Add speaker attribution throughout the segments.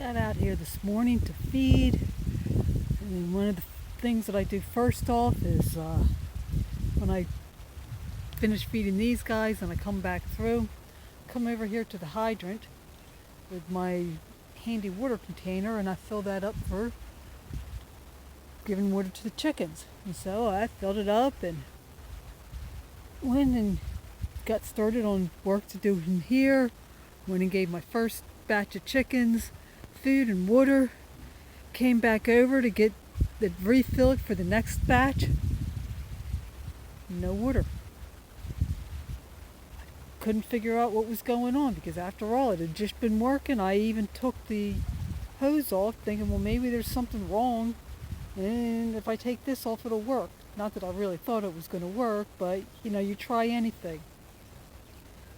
Speaker 1: Got out here this morning to feed, and one of the things that I do first off is when I finish feeding these guys and I come back through, come over here to the hydrant with my handy water container and I fill that up for giving water to the chickens. And so I filled it up and went and got started on work to do in here. Went and gave my first batch of chickens food and water. Came back over to get the refill for the next batch. No water. Couldn't figure out what was going on because after all it had just been working. I even took the hose off thinking, well, maybe there's something wrong and if I take this off it'll work. Not that I really thought it was going to work, but you try anything.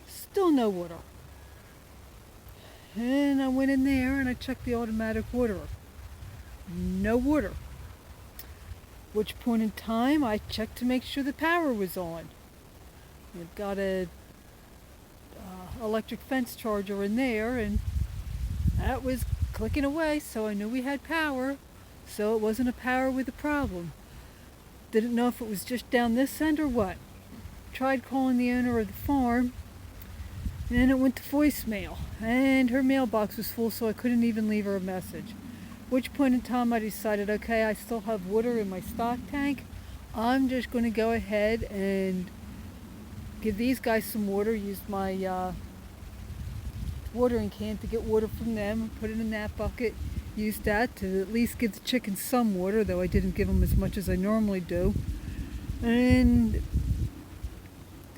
Speaker 1: Still no water. And I went in there and I checked the automatic waterer. No water. Which point in time I checked to make sure the power was on. I've got a electric fence charger in there and that was clicking away, so I knew we had power. So it wasn't a power with a problem. Didn't know if it was just down this end or what. Tried calling the owner of the farm and it went to voicemail and her mailbox was full, so I couldn't even leave her a message. Which point in time I decided, okay, I still have water in my stock tank. I'm just going to go ahead and give these guys some water. Used my watering can to get water from them, put it in that bucket. Used that to at least give the chickens some water, though I didn't give them as much as I normally do. And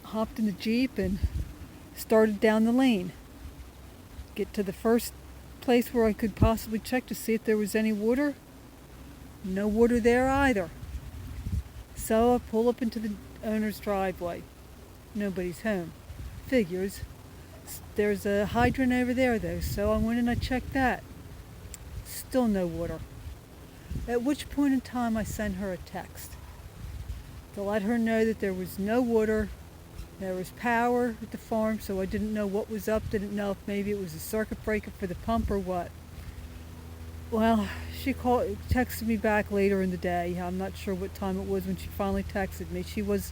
Speaker 1: hopped in the Jeep and started down the lane. Get to the first place where I could possibly check to see if there was any water. No water there either. So I pull up into the owner's driveway. Nobody's home. Figures. There's a hydrant over there though, so I went and I checked that. Still no water. At which point in time I sent her a text to let her know that there was no water. There was power at the farm, so I didn't know what was up. Didn't know if maybe it was a circuit breaker for the pump or what. Well, she texted me back later in the day. I'm not sure what time it was when she finally texted me. She was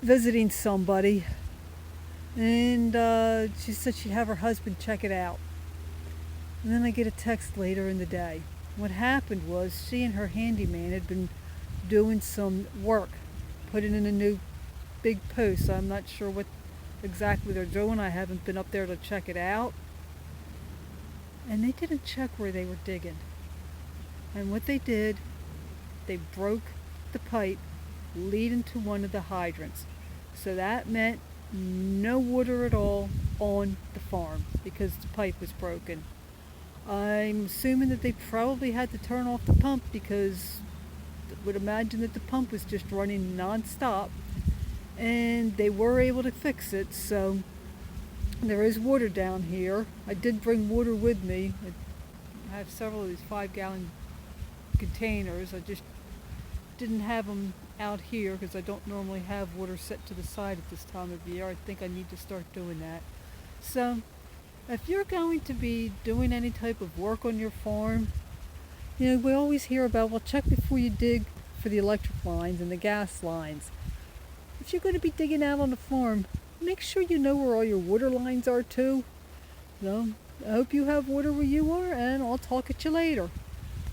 Speaker 1: visiting somebody, and she said she'd have her husband check it out. And then I get a text later in the day. What happened was she and her handyman had been doing some work, putting in a new big post. I'm not sure what exactly they're doing. I haven't been up there to check it out. And they didn't check where they were digging. And what they did, they broke the pipe leading to one of the hydrants. So that meant no water at all on the farm because the pipe was broken. I'm assuming that they probably had to turn off the pump because I would imagine that the pump was just running non-stop. And they were able to fix it, so there is water down here. I did bring water with me. I have several of these 5-gallon containers. I just didn't have them out here because I don't normally have water set to the side at this time of year. I think I need to start doing that. So if you're going to be doing any type of work on your farm, we always hear about, well, check before you dig for the electric lines and the gas lines. If you're going to be digging out on the farm, make sure you know where all your water lines are too. So, I hope you have water where you are, and I'll talk at you later.